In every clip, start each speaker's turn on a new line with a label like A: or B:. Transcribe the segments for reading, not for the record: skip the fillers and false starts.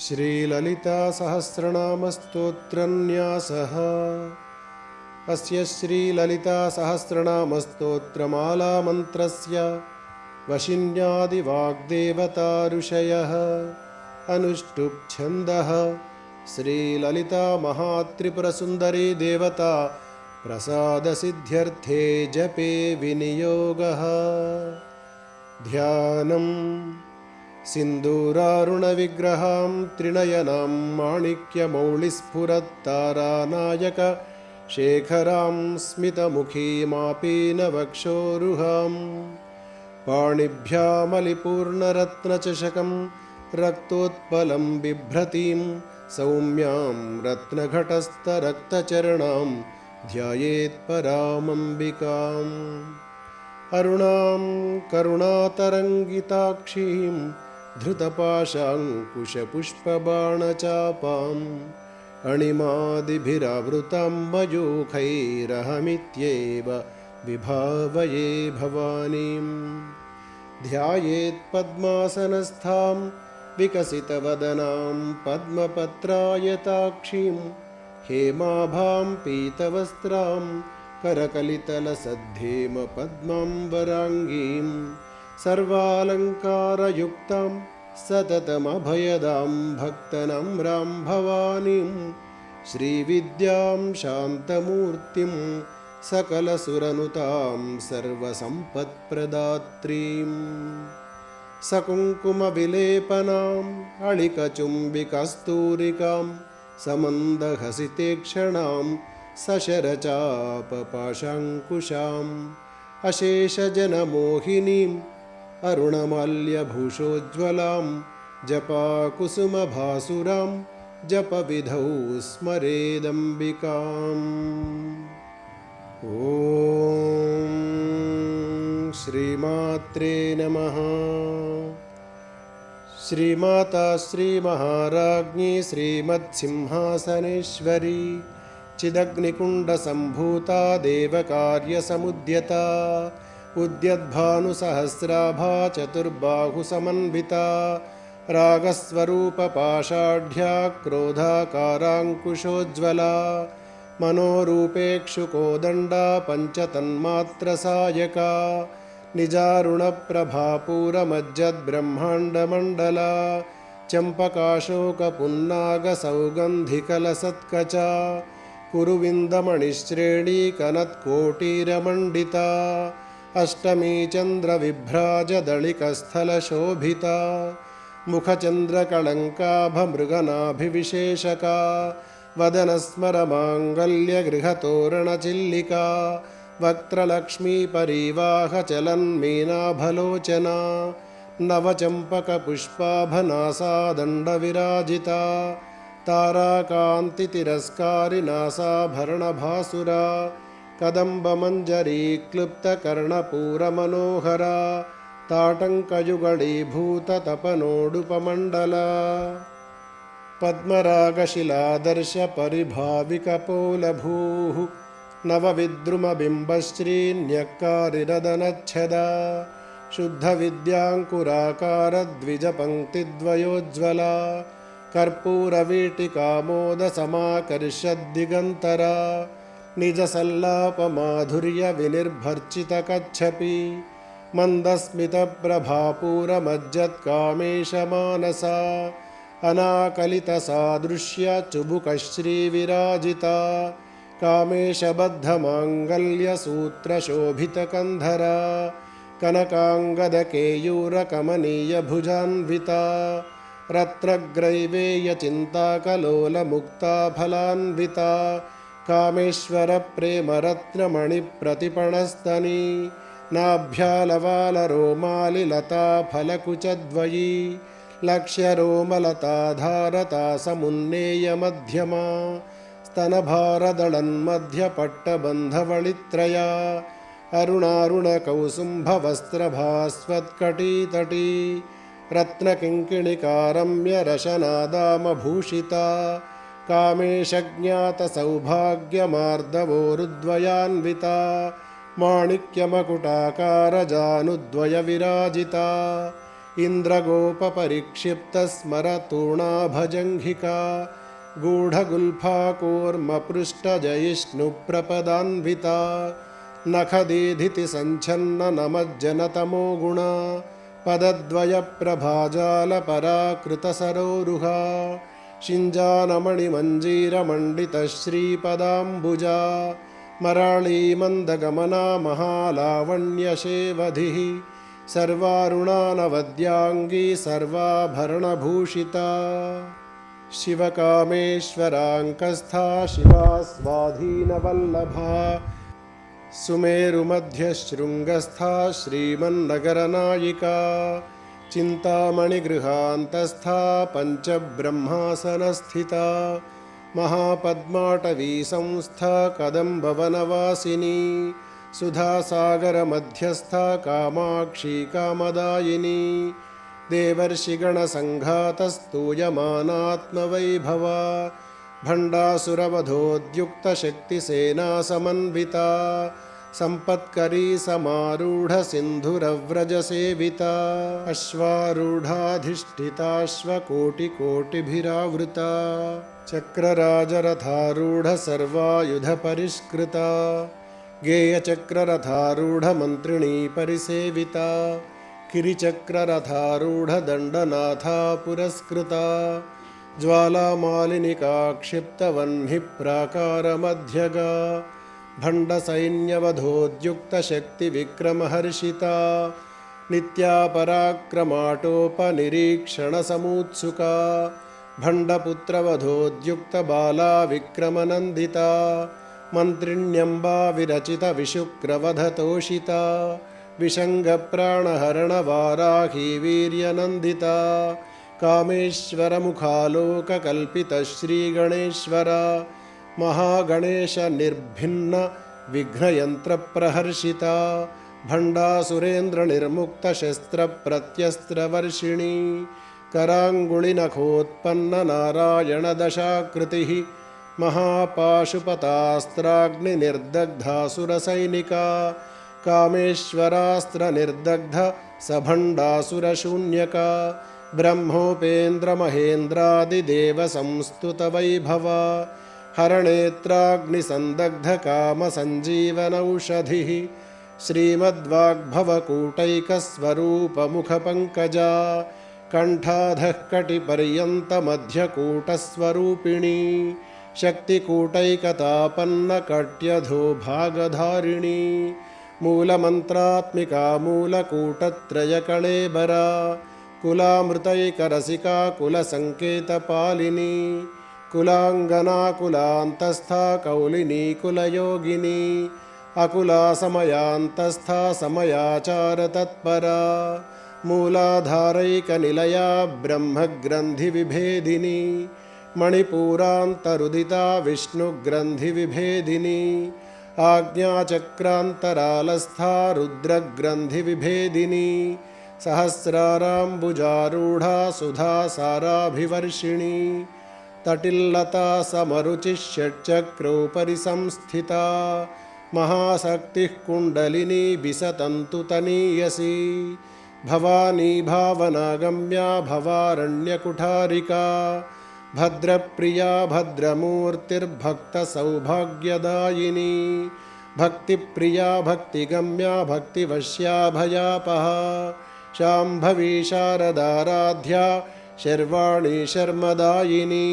A: श्रीललितासहस्रनामस्तोत्रन्यासः। अस्य श्रीललितासहस्रनामस्तोत्रमालामन्त्रस्य वशिन्यादिवाग्देवता ऋषयः अनुष्टुप् छन्दः। श्रीललितामहात्रिपुरसुन्दरी देवता प्रसादसिद्ध्यर्थे जपे विनियोगः। ध्यानम् सिन्दूरारुणविग्रहां त्रिनयनां माणिक्यमौलिस्फुरत्तारानायक शेखरां स्मितमुखीमापीनवक्षोरुहां पाणिभ्यामलिपूर्णरत्नचषकं रक्तोत्पलं बिभ्रतीं सौम्यां रत्नघटस्थरक्तचरणां ध्यायेत्परामम्बिकाम्। अरुणां करुणातरङ्गिताक्षीं धृतपाशाङ्कुशपुष्पबाणचापाम् अणिमादिभिरावृतां मयूखैरहमित्येव विभावये भवानीं। ध्यायेत्पद्मासनस्थां विकसितवदनां पद्मपत्रायताक्षीं हेमाभां पीतवस्त्रां करकलितलसद्धेम पद्माम्बराङ्गीं सर्वालङ्कारयुक्तां सततमभयदां भक्तनम्रां भवानीं श्रीविद्यां शान्तमूर्तिं सकलसुरनुतां सर्वसम्पत्प्रदात्रीं सकुङ्कुमविलेपनाम् अळिकचुम्बिकस्तूरिकां समन्दहसितेक्षणां सशरचापपाशाङ्कुशाम् अशेषजनमोहिनीम् अरुणमाल्यभूषोज्ज्वलां जपाकुसुमभासुरां जपविधौ स्मरेदम्बिकाम्। ॐ श्रीमात्रे नमः। श्रीमाता श्रीमहाराज्ञी श्रीमत्सिंहासनेश्वरी चिदग्निकुण्डसम्भूता देवकार्यसमुद्यता उद्यद्भानुसहस्राभा चतुर्बाहुसमन्विता रागस्वरूपपाषाढ्या क्रोधाकाराङ्कुशोज्ज्वला मनोरूपेक्षुकोदण्डा पञ्चतन्मात्रसायका निजारुणप्रभापूरमज्जद्ब्रह्माण्डमण्डला चम्पकाशोकपुन्नागसौगन्धिकलसत्कचा कुरुविन्दमणिश्रेणी कनत्कोटीरमण्डिता अष्टमी चन्द्रविभ्राजदळिकस्थलशोभिता मुखचन्द्रकळङ्काभमृगनाभिविशेषका वदनस्मरमाङ्गल्यगृहतोरणचिल्लिका वक्त्रलक्ष्मीपरीवाहचलन्मीनाभलोचना नवचम्पकपुष्पाभनासादण्डविराजिता ताराकान्तितिरस्कारिनासाभरणभासुरा कदम्बमञ्जरी क्लुप्तकर्णपूरमनोहरा ताटङ्कयुगळीभूततपनोडुपमण्डला पद्मरागशिलादर्शपरिभाविकपोलभूः नवविद्रुमबिम्बश्रीन्यक्कारिरदनच्छदा शुद्धविद्याङ्कुराकारद्विजपङ्क्तिद्वयोज्ज्वला कर्पूरवीटिकामोदसमाकर्षद्दिगन्तरा निजसल्लापमाधुर्यविनिर्भर्चितकच्छपि मन्दस्मितप्रभापूरमज्जत्कामेशमानसा अनाकलितसादृश्य चुबुकश्रीविराजिता कामेशबद्धमाङ्गल्यसूत्रशोभितकन्धरा कनकाङ्गदकेयूरकमनीयभुजान्विता रत्नग्रैवेयचिन्ताकलोलमुक्ताफलान्विता कामेश्वरप्रेमरत्नमणिप्रतिपणस्तनी नाभ्यालवालरोमालिलताफलकुचद्वयी लक्ष्यरोमलताधारता समुन्नेयमध्यमा स्तनभारदळन्मध्यपट्टबन्धवळित्रया अरुणारुणकौसुम्भवस्त्रभास्वत्कटीतटी रत्नकिङ्किणिकारम्यरशनादामभूषिता कामेशज्ञातसौभाग्यमार्दवोरुद्वयान्विता माणिक्यमकुटाकारजानुद्वयविराजिता इन्द्रगोपपरिक्षिप्तस्मरतूर्णाभजङ्घिका गूढगुल्फाकूर्मपृष्ठजयिष्णुप्रपदान्विता नखदीधिति सञ्छन्ननमज्जनतमो गुणा पदद्वयप्रभाजालपराकृतसरोरुहा शिञ्जानमणिमञ्जीरमण्डितश्रीपदाम्बुजा मराळीमन्दगमना महालावण्यशेवधिः सर्वारुणानवद्याङ्गी सर्वाभरणभूषिता शिवकामेश्वराङ्कस्था शिवा स्वाधीनवल्लभा सुमेरुमध्यशृङ्गस्था श्रीमन्नगरनायिका चिन्तामणिगृहान्तस्था पञ्चब्रह्मासनस्थिता महापद्माटवीसंस्था कदम्बवनवासिनी सुधासागरमध्यस्था कामाक्षी कामदायिनी देवर्षिगणसङ्घातस्तूयमानात्मवैभवा भण्डासुरवधोद्युक्तशक्तिसेनासमन्विता सम्पत्करी समारूढसिन्धुरव्रजसेविता अश्वारूढाधिष्ठिताश्वकोटिकोटिभिरावृता चक्रराजरथारूढसर्वायुधपरिष्कृता गेयचक्ररथारूढमन्त्रिणी परिसेविता किरिचक्ररथारूढदण्डनाथा पुरस्कृता ज्वालामालिनिका क्षिप्तवह्निप्राकारमध्यगा भण्डसैन्यवधोद्युक्तशक्तिविक्रमहर्षिता नित्या पराक्रमाटोपनिरीक्षणसमुत्सुका भण्डपुत्रवधोद्युक्तबाला विक्रमनन्दिता मन्त्रिण्यम्बा विरचितविशुक्रवधतोषिता विषङ्गप्राणहरणवाराही वीर्यनन्दिता कामेश्वरमुखालोककल्पितश्रीगणेश्वरा महागणेशनिर्भिन्न विघ्नयन्त्रप्रहर्षिता भण्डासुरेन्द्रनिर्मुक्तशस्त्रप्रत्यस्त्रवर्षिणी कराङ्गुलिनखोत्पन्ननारायणदशाकृतिः महापाशुपतास्त्राग्निनिर्दग्धासुरसैनिका कामेश्वरास्त्रनिर्दग्ध सभण्डासुरशून्यका ब्रह्मोपेन्द्रमहेन्द्रादिदेवसंस्तुतवैभवा हरनेत्राग्निसन्दग्धकामसञ्जीवनौषधिः श्रीमद्वाग्भवकूटैकस्वरूपमुखपङ्कजा कण्ठाधः कटिपर्यन्तमध्यकूटस्वरूपिणी शक्तिकूटैकतापन्नकट्यधो भागधारिणी मूलमन्त्रात्मिका मूलकूटत्रयकळेबरा कुलामृतैकरसिका कुलसङ्केतपालिनी कुलाङ्गना कुलान्तस्था कौलिनी कुलयोगिनी अकुला समयान्तस्था समयाचारतत्परा मूलाधारैकनिलया ब्रह्मग्रन्थिविभेदिनी मणिपूरान्तरुदिता विष्णुग्रन्थिविभेदिनी आज्ञाचक्रान्तरालस्था रुद्रग्रन्थिविभेदिनी सहस्राराम्बुजारूढा सुधासाराभिवर्षिणी तटिल्लता समरुचिः षट्चक्रोपरि संस्थिता महाशक्तिः कुण्डलिनी विसतन्तुतनीयसी भवानी भावनागम्या भवारण्यकुठारिका भद्रप्रिया भद्रमूर्तिर्भक्तसौभाग्यदायिनी भक्तिप्रिया भक्तिगम्या भक्तिवश्या भयापहा शाम्भवी शारदाराध्या शर्वाणी शर्मदायिनी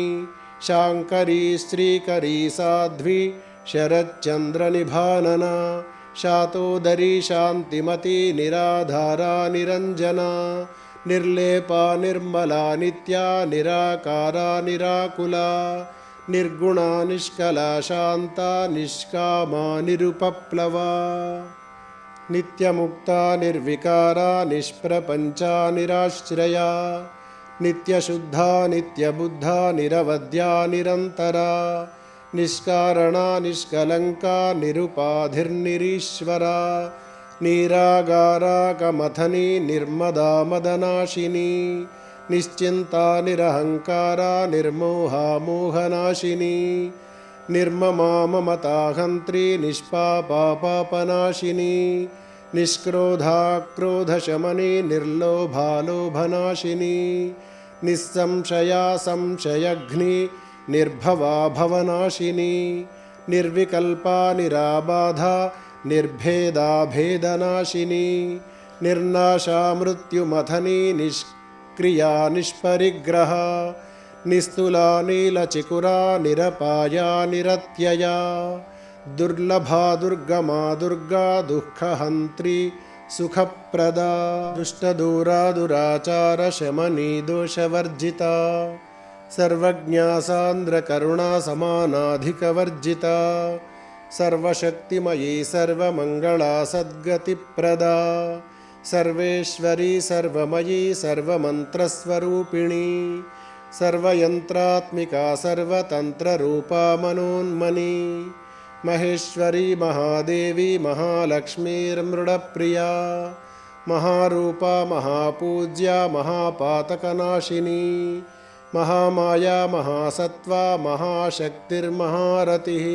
A: शाङ्करी श्रीकरी साध्वी शरच्चन्द्रनिभानना शातोदरी शान्तिमती निराधारा निरञ्जना निर्लेपा निर्मला नित्या निराकारा निराकुला निर्गुणा निष्कला शान्ता निष्कामा निरुपप्लवा नित्यमुक्ता निर्विकारा निष्प्रपञ्चा निराश्रया नित्यशुद्धा नित्यबुद्धा निरवद्या निरन्तरा निष्कारणा निष्कलङ्का निरुपाधिर्निरीश्वरा निरागाराकमथनी निर्मदा मदनाशिनी निश्चिन्ता निरहङ्कारा निर्मोहा मोहनाशिनी निर्ममा ममताहन्त्री निष्पापा पापनाशिनी निष्क्रोधा क्रोधशमनी निर्लोभालोभनाशिनी निस्संशया संशयघ्नी निर्भवा भवनाशिनी निर्विकल्पा निराबाधा निर्भेदा भेदनाशिनी निर्नाशा मृत्युमथनी निष्क्रिया निष्परिग्रहा निस्तुला नीलचिकुरा निरपाया निरत्यया दुर्लभा दुर्गमा दुर्गा दुःखहन्त्री सुखप्रदा दुष्टदूरा दुराचारशमनी दोषवर्जिता सर्वज्ञा सान्द्रकरुणा समानाधिकवर्जिता सर्वशक्तिमयी सर्वमङ्गला सद्गतिप्रदा सर्वेश्वरी सर्वमयी सर्वमन्त्रस्वरूपिणी सर्वयन्त्रात्मिका सर्वतन्त्ररूपा मनोन्मनी महेश्वरी महादेवी महालक्ष्मीर्मृडप्रिया महारूपा महापूज्या महापातकनाशिनी महामाया महासत्त्वा महाशक्तिर्महारतिः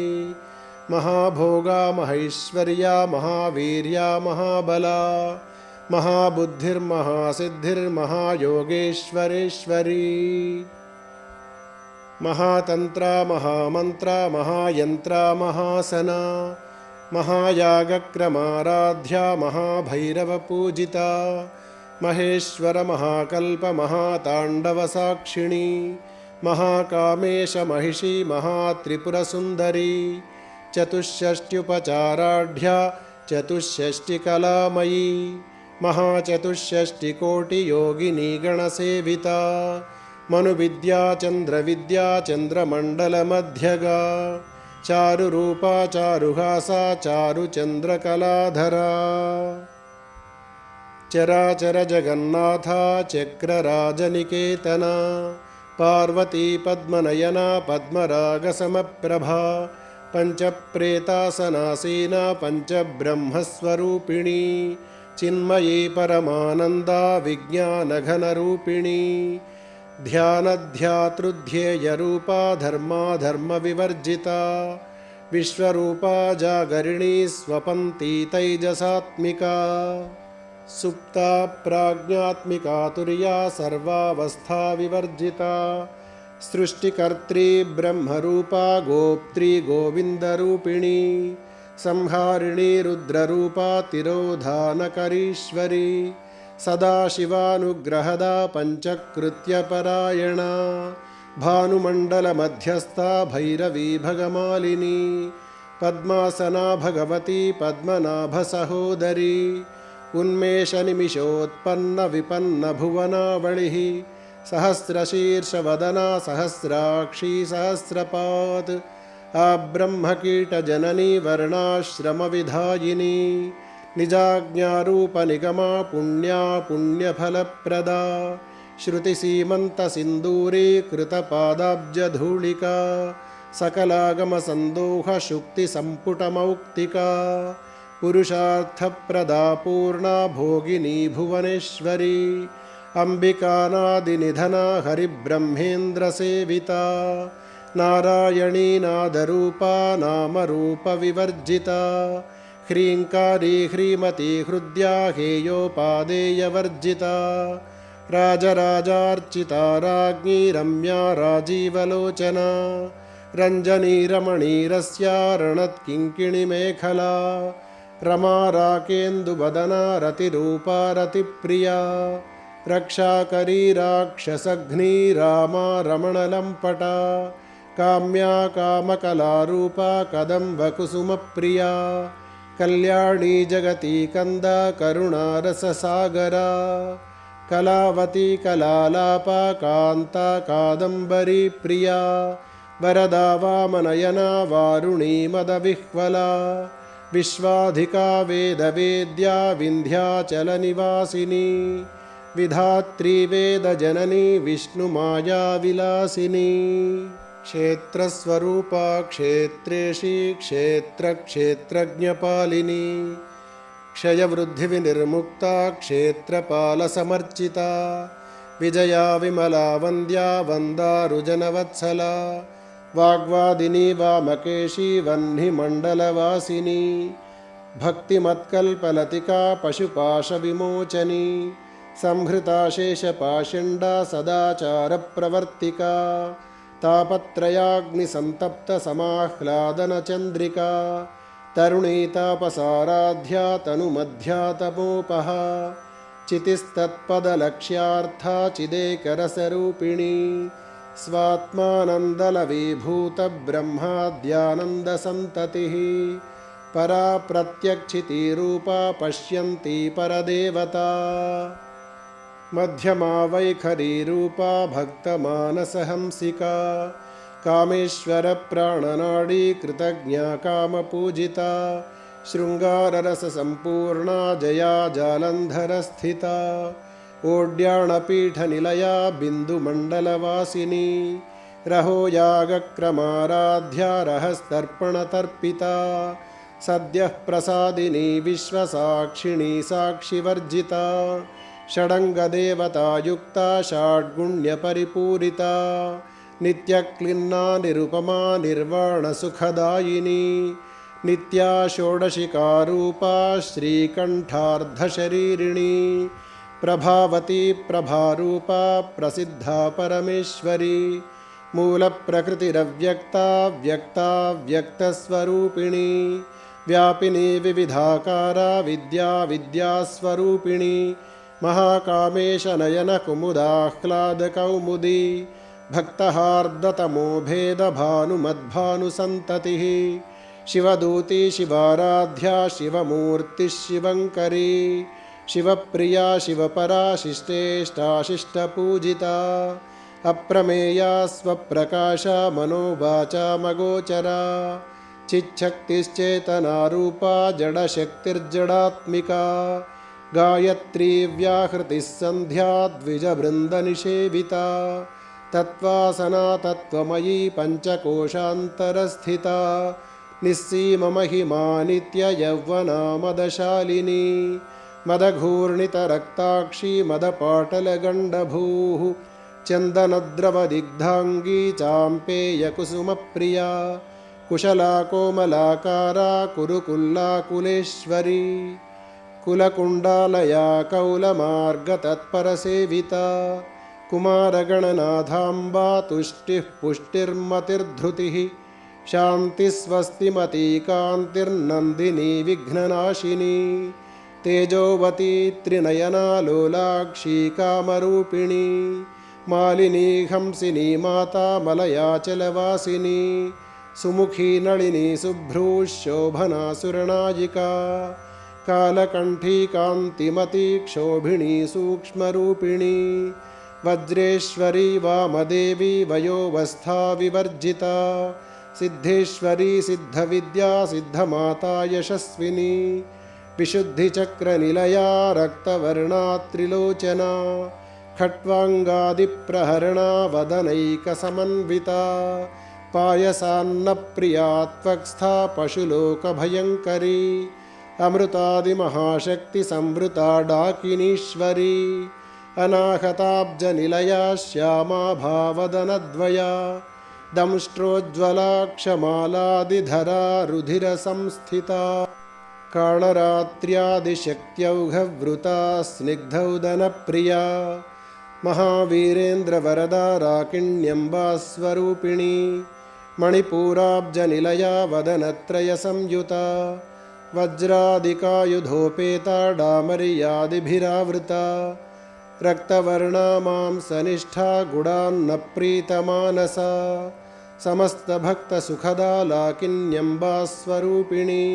A: महाभोगा महैश्वर्या महावीर्या महाबला महाबुद्धिर्महासिद्धिर्महायोगेश्वरेश्वरी महातन्त्रा महामन्त्रा महायन्त्रा महासना महायागक्रमाराध्या महाभैरवपूजिता महेश्वर महाकल्प महाताण्डवसाक्षिणी महाकामेश महिषी महात्रिपुरसुन्दरी चतुष्षष्ट्युपचाराढ्या चतुष्षष्टिकलामयी महाचतुष्षष्टिकोटियोगिनी गणसेविता मनुविद्या चन्द्रविद्या चन्द्रमण्डलमध्यगा चारुरूपा चारुहासा चारुचन्द्रकलाधरा चराचर जगन्नाथा चक्रराजनिकेतना पार्वती पद्मनयना पद्मरागसमप्रभा पञ्चप्रेतासनासीना पञ्चब्रह्मस्वरूपिणी चिन्मयी परमानन्दा विज्ञानघनरूपिणी ध्यानध्यातृध्येयरूपा धर्माधर्मविवर्जिता विश्वरूपा जागरिणी स्वपन्ती तैजसात्मिका सुप्ता प्राज्ञात्मिका तुर्या सर्वावस्था विवर्जिता सृष्टिकर्त्री ब्रह्मरूपा गोप्त्री गोविन्दरूपिणी संहारिणी रुद्ररूपा तिरोधानकरीश्वरी सदाशिवानुग्रहदा पञ्चकृत्यपरायणा भानुमण्डलमध्यस्था भैरवी भगमालिनी पद्मासना भगवती पद्मनाभसहोदरी उन्मेषनिमिषोत्पन्नविपन्नभुवनावलिः सहस्रशीर्षवदना सहस्राक्षी सहस्रपात् आब्रह्मकीटजननी वर्णाश्रमविधायिनी निजाज्ञारूपनिगमा पुण्या पुण्यफलप्रदा श्रुतिसीमन्तसिन्दूरीकृतपादाब्जधूलिका सकलागमसन्दोहशुक्तिसम्पुटमौक्तिका पुरुषार्थप्रदा पूर्णा भोगिनी भुवनेश्वरी अम्बिकानादिनिधना हरिब्रह्मेन्द्रसेविता नारायणी नादरूपा नामरूपविवर्जिता ह्रीङ्कारी ह्रीमती हृद्या हेयोपादेयवर्जिता राजराजार्चिता राज्ञी रम्या राजीवलोचना रञ्जनी रमणीरस्या रणत्किङ्किणिमेखला रमा राकेन्दुवदना रतिरूपा रतिप्रिया रक्षाकरी राक्षसघ्नी रामा रमणलम्पटा काम्या कामकलारूपा कदम्बकुसुमप्रिया कल्याणी जगती कंद करुणारससागरा कलावती कलालापा कान्ता कादम्बरी प्रिया वरदा वामनयना वारुणी मदविह्वला विश्वाधिका वेदवेद्या विन्ध्याचलनिवासिनी विधात्री वेदजननी विष्णुमाया विलासिनी क्षेत्रस्वरूपा क्षेत्रेशी क्षेत्रक्षेत्रज्ञपालिनी क्षयवृद्धिविनिर्मुक्ता क्षेत्रपालसमर्चिता विजया विमला वन्द्या वन्दारुजनवत्सला वाग्वादिनी वामकेशी वह्निमण्डलवासिनी भक्तिमत्कल्पलतिका पशुपाशविमोचनी संहृता शेषपाषण्डा सदाचारप्रवर्तिका तापत्रयाग्निसन्तप्तसमाह्लादनचन्द्रिका तरुणी तापसाराध्या तनुमध्या तपोपः चितिस्तत्पदलक्ष्यार्था चिदेकरसरूपिणी स्वात्मानन्दलवीभूतब्रह्माद्यानन्दसन्ततिः परा प्रत्यक्षितीरूपा पश्यन्ती परदेवता मध्यमा वैखरीरूपा भक्तमानसहंसिका कामेश्वरप्राणनाडी कृतज्ञा कामपूजिता शृङ्गाररससम्पूर्णा जया जालन्धरस्थिता ओड्याणपीठनिलया बिन्दुमण्डलवासिनी रहोयागक्रमाराध्या रहस्तर्पणतर्पिता सद्यः प्रसादिनी विश्वसाक्षिणी साक्षिवर्जिता षडङ्गदेवतायुक्ता षड्गुण्यपरिपूरिता नित्यक्लिन्ना निरुपमा निर्वाणसुखदायिनी नित्या षोडशिकारूपा श्रीकण्ठार्धशरीरिणी प्रभावती प्रभारूपा प्रसिद्धा परमेश्वरी मूलप्रकृतिरव्यक्ता व्यक्ता व्यक्तस्वरूपिणी व्यापिनी विविधाकारा विद्या विद्यास्वरूपिणी महाकामेशनयनकुमुदाह्लादकौमुदी भक्तहार्दतमो भेदभानुमद्भानुसन्ततिः शिवदूती शिवाराध्या शिवमूर्तिः शिवङ्करी शिवप्रिया शिवपरा शिष्टेष्टाशिष्टपूजिता अप्रमेया स्वप्रकाशा मनोवाचामगोचरा चिच्छक्तिश्चेतनारूपा जडशक्तिर्जडात्मिका गायत्री व्याहृतिः सन्ध्या द्विजवृन्दनिषेविता तत्त्वासना तत्त्वमयी पञ्चकोशान्तरस्थिता निस्सीममहिमा नित्ययौवना मदशालिनी मदघूर्णितरक्ताक्षी मदपाटलगण्डभूः चन्दनद्रवदिग्धाङ्गी चाम्पेयकुसुमप्रिया कुशला कोमलाकारा कुरुकुल्लाकुलेश्वरी कुलकुण्डालया कौलमार्गतत्परसेविता कुमारगणनाथाम्बा तुष्टिः पुष्टिर्मतिर्धृतिः शान्तिस्वस्तिमती कान्तिर्नन्दिनी विघ्ननाशिनी तेजोवती त्रिनयना लोलाक्षी कामरूपिणी मालिनी हंसिनी माता मलयाचलवासिनी सुमुखी नलिनी शुभ्रूः शोभना सुरनायिका कालकण्ठी कान्तिमती क्षोभिणी सूक्ष्मरूपिणी वज्रेश्वरी वामदेवी वयोवस्था विवर्जिता सिद्धेश्वरी सिद्धविद्या सिद्धमाता यशस्विनी विशुद्धिचक्रनिलया रक्तवर्णा त्रिलोचना खट्वाङ्गादिप्रहरणा वदनैकसमन्विता पायसान्नप्रिया त्वक्स्था पशुलोकभयङ्करी अमृतादिमहाशक्तिसंवृता डाकिनीश्वरी अनाहताब्जनिलया श्यामा भावदनद्वया दंष्ट्रोज्ज्वलाक्षमालादिधरा रुधिरसंस्थिता कालरात्र्यादिशक्त्यौघवृता स्निग्धौदनप्रिया महावीरेन्द्रवरदा राकिण्यम्बा स्वरूपिणी मणिपूराब्जनिलया वदनत्रयसंयुता वज्रादिकायुधोपेता डामर्यादिभिरावृता रक्तवर्णा मांसनिष्ठा गुडान्नप्रीतमानसा समस्तभक्तसुखदा लाकिन्यम्बा स्वरूपिणी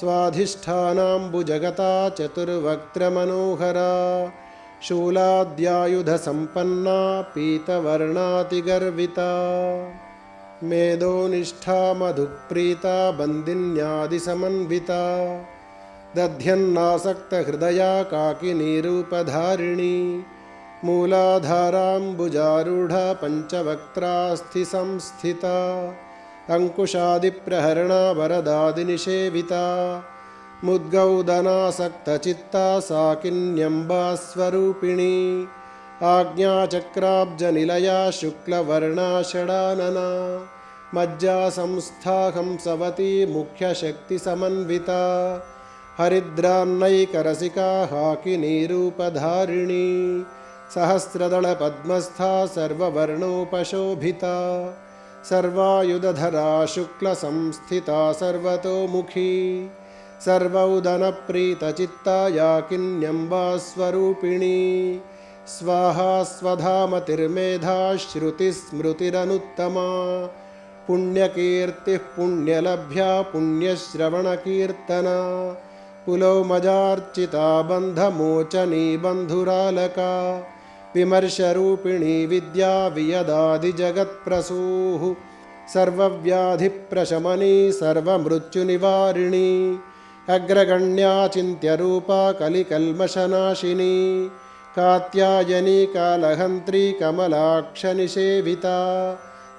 A: स्वाधिष्ठानाम्बुजगता चतुर्वक्त्रमनोहरा शूलाद्यायुधसम्पन्ना पीतवर्णातिगर्विता मेदोनिष्ठा मधुप्रीता बन्दिन्यादिसमन्विता दध्यन्नासक्तहृदया काकिनीरूपधारिणी मूलाधाराम्बुजारूढा पञ्चवक्त्रास्थिसंस्थिता अङ्कुशादिप्रहरणा वरदादिनिषेविता मुद्गौदनासक्तचित्ता साकिन्यम्बा स्वरूपिणी आज्ञाचक्राब्जनिलया शुक्लवर्णा षडानना मज्जासंस्था हंसवती मुख्यशक्तिसमन्विता हरिद्रान्नैकरसिका हाकिनीरूपधारिणी सहस्रदलपद्मस्था सर्ववर्णोपशोभिता सर्वायुधधरा शुक्लसंस्थिता सर्वतोमुखी सर्वौदनप्रीतचित्ता या किन्यम्बास्वरूपिणी स्वाहा स्वधामतिर्मेधा श्रुतिस्मृतिरनुत्तमा पुण्यकीर्तिः पुण्यलभ्या पुण्यश्रवणकीर्तना पुलोमजार्चिता बन्धमोचनी बन्धुरालका विमर्शरूपिणी विद्या वियदादिजगत्प्रसूः सर्वव्याधिप्रशमनी सर्वमृत्युनिवारिणी अग्रगण्या चिन्त्यरूपा कलिकल्मषनाशिनी कात्यायनी कालहन्त्री कमलाक्षनिषेविता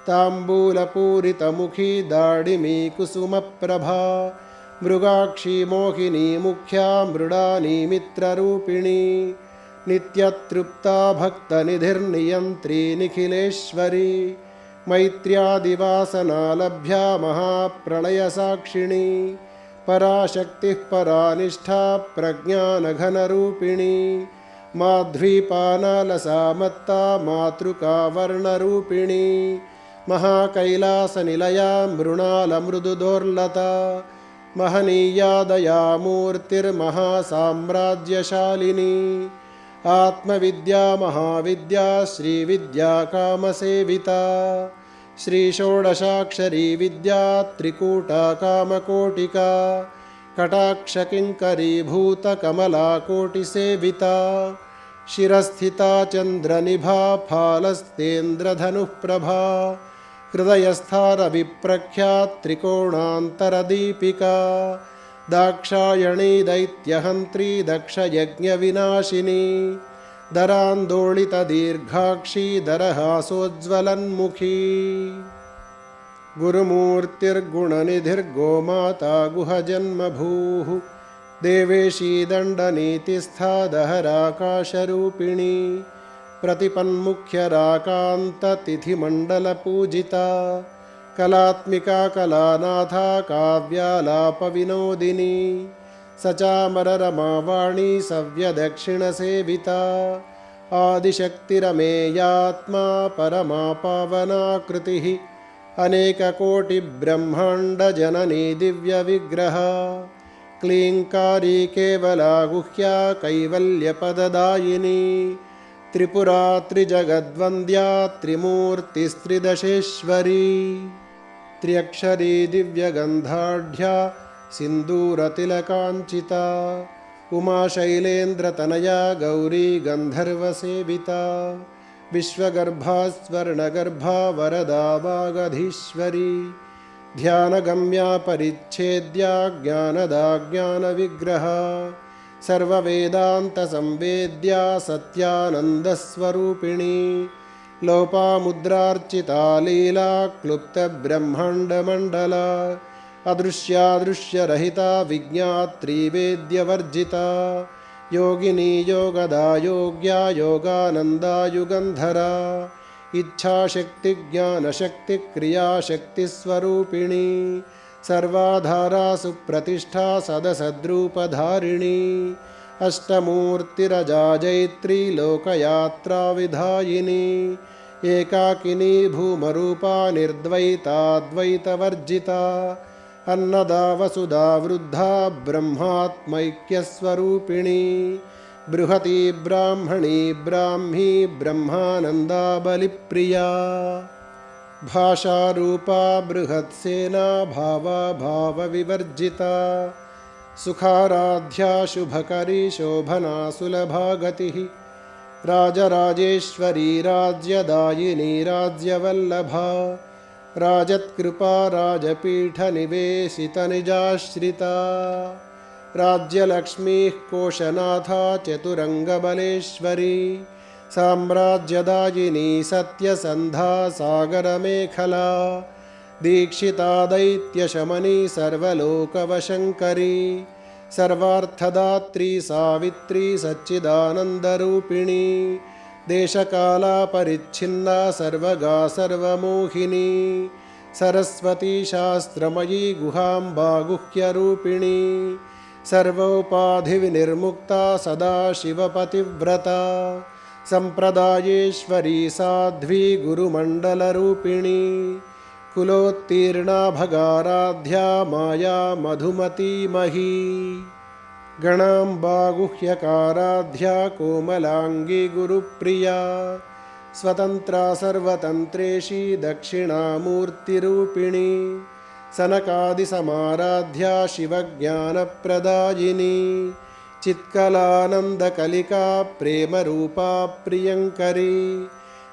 A: ताम्बूलपूरितमुखी दाडिमी कुसुमप्रभा मृगाक्षी मोहिनी मुख्या मृडानी मित्ररूपिणी नित्यतृप्ता भक्तनिधिर्नियन्त्री निखिलेश्वरी मैत्र्यादिवासना लभ्या महाप्रलयसाक्षिणी पराशक्तिः परानिष्ठा प्रज्ञानघनरूपिणी माध्वीपानालसा मत्ता मातृका वर्णरूपिणी महाकैलासनिलया मृणालमृदुदोर्लता महनीया दयामूर्तिर्महासाम्राज्यशालिनी आत्मविद्या महाविद्या श्रीविद्या कामसेविता श्रीषोडशाक्षरी विद्या त्रिकूटा कामकोटिका कटाक्षकिङ्करीभूतकमलाकोटिसेविता शिरस्थिता चन्द्रनिभा फालस्तेन्द्रधनुःप्रभा हृदयस्था रविप्रख्या त्रिकोणान्तरदीपिका दाक्षायणी दैत्यहन्त्री दक्षयज्ञविनाशिनी दरान्दोलितदीर्घाक्षी दरहासोज्ज्वलन्मुखी गुरुमूर्तिर्गुणनिधिर्गोमाता गुहजन्मभूः देवेशी दण्डनीतिस्था दहराकाशरूपिणी प्रतिपन्मुख्यराकान्ततिथिमण्डलपूजिता कलात्मिका कलानाथा काव्यालापविनोदिनी सचामररमावाणी सव्यदक्षिणसेविता आदिशक्तिरमेयात्मा परमा पावनाकृतिः अनेककोटिब्रह्माण्डजननी दिव्यविग्रहा क्लीङ्कारी केवला गुह्या कैवल्यपददायिनी त्रिपुरा त्रिजगद्वन्द्या त्रिमूर्तिस्त्रिदशेश्वरी त्र्यक्षरी दिव्यगन्धाढ्या सिन्दूरतिलकाञ्चिता उमाशैलेन्द्रतनया गौरी गन्धर्वसेविता विश्वगर्भा स्वर्णगर्भा वरदा वागधीश्वरी ध्यानगम्या परिच्छेद्या ज्ञानदा ज्ञानविग्रहा सर्ववेदान्तसंवेद्या सत्यानन्दस्वरूपिणी लोपामुद्रार्चिता लीला क्लुप्तब्रह्माण्डमण्डला अदृश्यादृश्यरहिता विज्ञात्री वेद्यवर्जिता योगिनी योगदा योग्या योगानन्दा युगन्धरा इच्छाशक्तिज्ञानशक्तिक्रियाशक्तिस्वरूपिणी सर्वाधारा सुप्रतिष्ठा सदसद्रूपधारिणी अष्टमूर्तिरजा जैत्री लोकयात्राविधायिनी एकाकिनी भूमरूपा निर्द्वैताद्वैतवर्जिता अन्नदा वसुधा वृद्धा ब्रह्मात्मैक्यस्वरूपिणी बृहती ब्राह्मणी ब्राह्मी ब्रह्मानन्दा बलिप्रिया भाषारूपा बृहत्सेना भावा भावविवर्जिता सुखाराध्या शुभकरी शोभना सुलभा गतिः राजराजेश्वरी राज्यदायिनी राज्यवल्लभा राजत्कृपा राजपीठनिवेशितनिजाश्रिता राज्यलक्ष्मीः कोशनाथा चतुरङ्गबलेश्वरी साम्राज्यदायिनी सत्यसन्धा सागरमेखला दीक्षिता दैत्यशमनी सर्वलोकवशङ्करी सर्वार्थदात्री सावित्री सच्चिदानन्दरूपिणी देशकालापरिच्छिन्ना सर्वगा सर्वमोहिनी सरस्वती शास्त्रमयी गुहाम्बा गुह्यरूपिणी सर्वोपाधिविनिर्मुक्ता सदाशिवपतिव्रता सम्प्रदायेश्वरी साध्वी गुरुमण्डलरूपिणी कुलोत्तीर्णा भगाराध्या माया मधुमती मही गणाम्बा गुह्यकाराध्या कोमलांगी गुरुप्रिया स्वतन्त्रा सर्वतन्त्रेशी दक्षिणामूर्तिरूपिणी सनकादिसमाराध्या शिवज्ञानप्रदायिनी चित्कलानन्दकलिका प्रेमरूपा प्रियङ्करी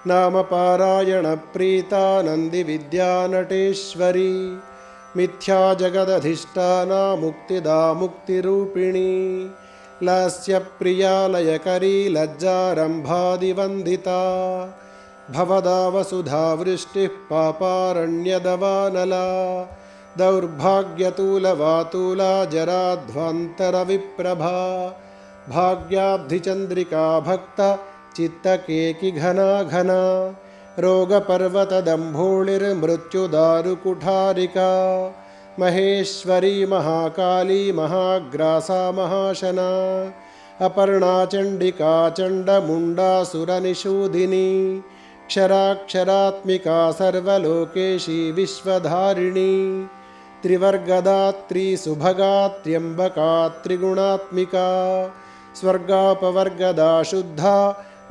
A: नामपारायणप्रीता नन्दिविद्यानटेश्वरी मिथ्या जगदधिष्ठाना मुक्तिदा मुक्तिरूपिणी लास्यप्रिया लयकरी लज्जारम्भादिवन्दिता भवदा वसुधावृष्टिः पापारण्यदवानला दौर्भाग्यतूलवातूला जराध्वान्तरविप्रभा भाग्याब्धिचन्द्रिका भक्त चित्तकेकि घना घना रोगपर्वतदम्भोळिर्मृत्युदारुकुठारिका महेश्वरी महाकाली महाग्रासा महाशना अपर्णा चण्डिका चण्डमुण्डासुरनिषूदिनी क्षराक्षरात्मिका सर्वलोकेशी विश्वधारिणी त्रिवर्गदात्री सुभगा त्र्यम्बका त्रिगुणात्मिका स्वर्गापवर्गदा शुद्धा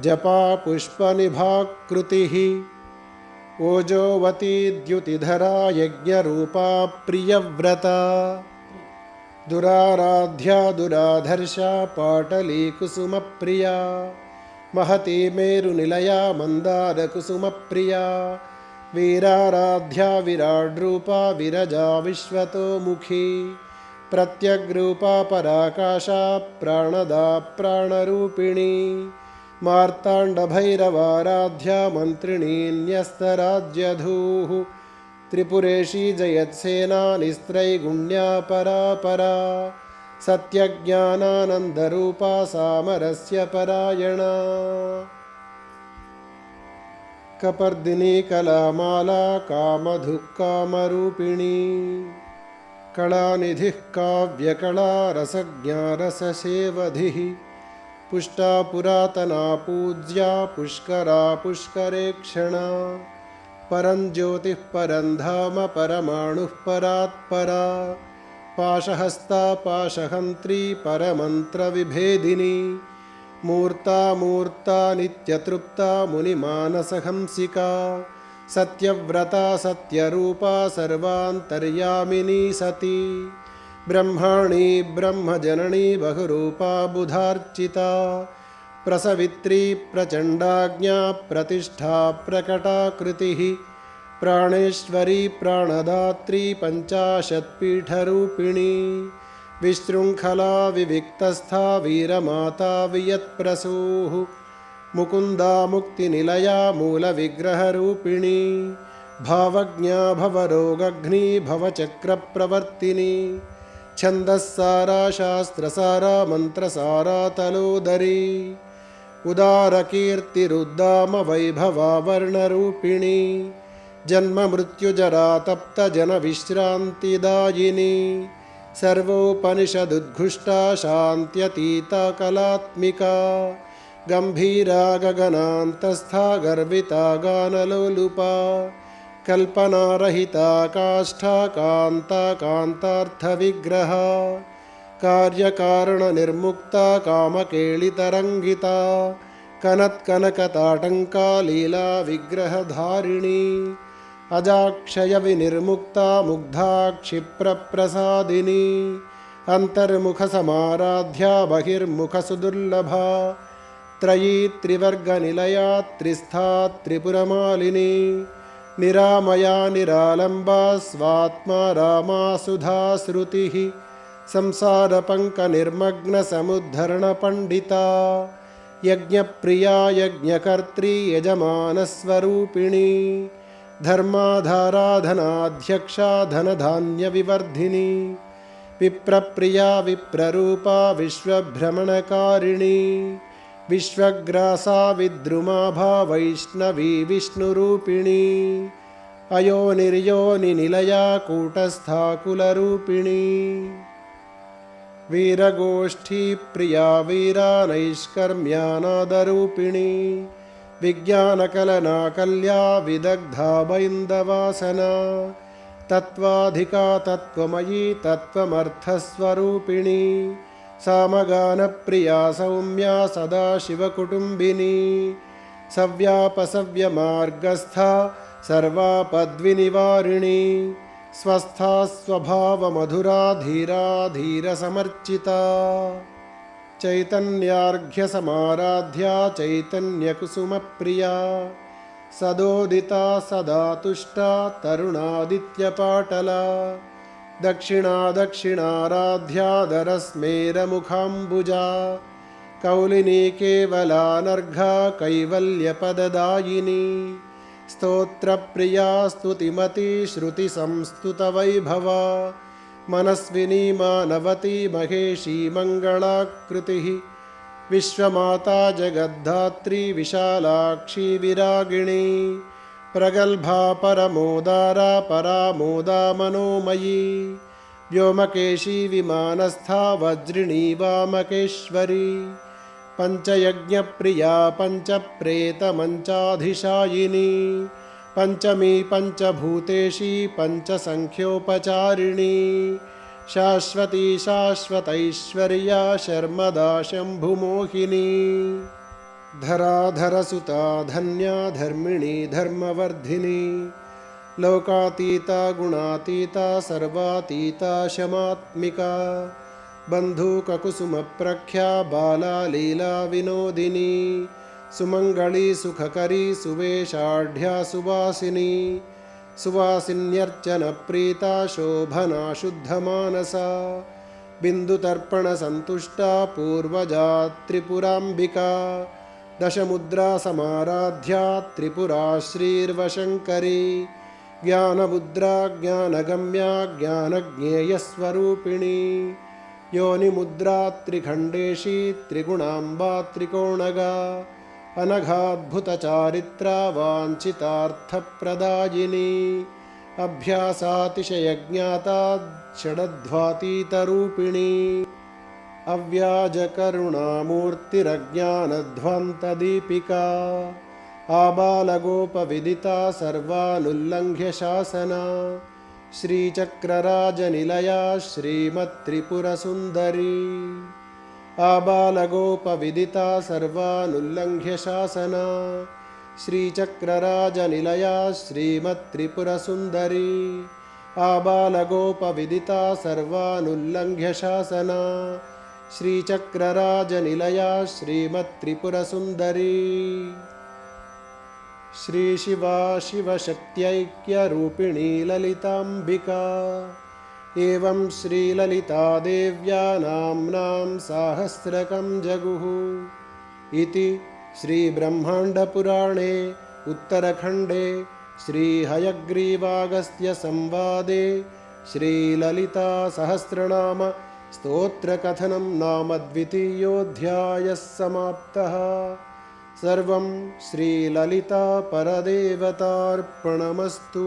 A: जपा पुष्पनिभाकृतिः ओजोवती द्युतिधरा यज्ञरूपा प्रियव्रता दुराराध्या दुराधर्षा पाटली कुसुमप्रिया महती मेरुनिलया मन्दारकुसुमप्रिया वीराराध्या विराड्रूपा विरजा विश्वतोमुखी प्रत्यग्रूपा पराकाशा प्राणदा प्राणरूपिणी मार्ताण्डभैरवाराध्या मन्त्रिणी न्यस्तराज्यधूः त्रिपुरेशी जयत्सेना निस्त्रैगुण्या परापरा सत्यज्ञानानन्दरूपा सामरस्य परायणा कपर्दिनी कलामाला कामधुक्कामरूपिणी कलानिधिः काव्यकला रसज्ञारससेवधिः पुष्टा पुरातना पूज्या पुष्करा पुष्करेक्षणा परञ्ज्योतिः परन्धाम परमाणुः परात्परा पाशहस्ता पाशहन्त्री परमन्त्रविभेदिनी मूर्ता मूर्ता नित्यतृप्ता मुनिमानसहंसिका सत्यव्रता सत्यरूपा सर्वान्तर्यामिनी सती ब्रह्माणी ब्रह्मजननी बहुरूपा बुधार्चिता प्रसवित्री प्रचण्डाज्ञा प्रतिष्ठा प्रकटाकृतिः प्राणेश्वरी प्राणदात्री पञ्चाशत्पीठरूपिणी विशृङ्खला विविक्तस्था वीरमाता वियत्प्रसूः मुकुन्दा मुक्तिनिलया मूलविग्रहरूपिणी भावज्ञा भवरोगघ्नी भवचक्रप्रवर्तिनी छन्दस्सारा शास्त्रसारा मन्त्रसारा तलोदरी उदारकीर्तिरुद्दाम वैभवा वर्णरूपिणी जन्ममृत्युजरा तप्तजनविश्रान्तिदायिनी सर्वोपनिषदुद्घुष्टा शान्त्यतीता कलात्मिका गम्भीरा गगनान्तस्था गर्विता गानलोलुपा कल्पनारहिता काष्ठा कान्ता कान्तार्थविग्रहा कार्यकारणनिर्मुक्ता कामकेलितरङ्गिता कनत्कनकताटङ्का लीला विग्रहधारिणी अजाक्षयविनिर्मुक्ता मुग्धा क्षिप्रप्रसादिनी अन्तर्मुखसमाराध्या बहिर्मुखसुदुर्लभा त्रयी त्रिवर्गनिलया त्रिस्था त्रिपुरमालिनी निरामया निरालम्बा स्वात्मा रामा सुधा श्रुतिः संसारपङ्कनिर्मग्नसमुद्धरणपण्डिता यज्ञप्रिया यज्ञकर्त्री यजमानस्वरूपिणी धर्माधाराधनाध्यक्षा धनधान्यविवर्धिनी विप्रप्रिया विप्ररूपा विश्वभ्रमणकारिणी विश्वग्रासा विद्रुमाभा वैष्णवी विष्णुरूपिणी अयोनिर्योनिनिलया कूटस्था कुलरूपिणी वीरगोष्ठीप्रिया वीरा नैष्कर्म्यानादरूपिणी विज्ञानकलनाकल्या विदग्धा बैन्दवासना तत्त्वाधिका तत्त्वमयी तत्त्वमर्थस्वरूपिणी सामगानप्रिया सौम्या सदाशिवकुटुम्बिनी सव्यापसव्यमार्गस्था सर्वापद्विनिवारिणी स्वस्था स्वभावमधुरा धीरा धीरसमर्चिता चैतन्यार्घ्यसमाराध्या चैतन्यकुसुमप्रिया सदोदिता सदा तुष्टा तरुणादित्यपाटला दक्षिणा दक्षिणाराध्या दरस्मेरमुखाम्बुजा कौलिनी केवलानर्घा कैवल्यपददायिनी स्तोत्रप्रिया स्तुतिमती श्रुतिसंस्तुतवैभवा मनस्विनी मानवती महेशी मङ्गलाकृतिः विश्वमाता जगद्धात्री विशालाक्षी विरागिणी प्रगल्भा परमोदारा परामोदा मनोमयी व्योमकेशी विमानस्था वज्रिणी वामकेश्वरी पञ्चयज्ञप्रिया पञ्चप्रेतमञ्चाधिशायिनी पञ्चमी पञ्चभूतेशी पञ्चसङ्ख्योपचारिणी शाश्वती शाश्वतैश्वर्या शर्मदा शम्भुमोहिनी धराधरसुता धन्या धर्मिणी धर्मवर्धिनी लोकातीता गुणातीता सर्वातीता शमात्मिका बन्धुककुसुमप्रख्या बाला लीला विनोदिनी सुमङ्गली सुखकरी सुवेशाढ्या सुवासिनी सुवासिन्यर्चनप्रीता शोभना शुद्धमानसा बिन्दुतर्पणसन्तुष्टा पूर्वजा त्रिपुराम्बिका दशमुद्रा समाराध्या त्रिपुरा श्रीर्वशङ्करी ज्ञानमुद्रा ज्ञानगम्या ज्ञानज्ञेयस्वरूपिणी योनिमुद्रा त्रिखण्डेशी त्रिगुणाम्बा त्रिकोणगा अनघाद्भुतचारित्रा वाञ्छितार्थप्रदायिनी अभ्यासातिशयज्ञाता षडध्वातीतरूपिणी अव्याजकरुणामूर्तिरज्ञानध्वान्तदीपिका आबालगोपविदिता सर्वानुल्लङ्घ्य शासना श्रीचक्रराजनिलया श्रीमत्त्रिपुरसुन्दरी आबालगोपविदिता सर्वानुल्लङ्घ्य शासना श्रीचक्रराजनिलया श्रीमत्त्रिपुरसुन्दरी आबालगोपविदिता सर्वानुल्लङ्घ्य शासना श्रीचक्रराजनिलया श्रीमत्त्रिपुरसुन्दरी श्रीशिवा शिवशक्त्यैक्यरूपिणी ललिताम्बिका एवं श्रीललितादेव्या नाम्नां साहस्रकं जगुः इति श्रीब्रह्माण्डपुराणे उत्तरखण्डे श्रीहयग्रीवागस्त्यसंवादे श्रीललितासहस्रनाम स्तोत्रकथनं नाम द्वितीयोऽध्यायः समाप्तः। सर्वं श्रीललितापरदेवतार्पणमस्तु।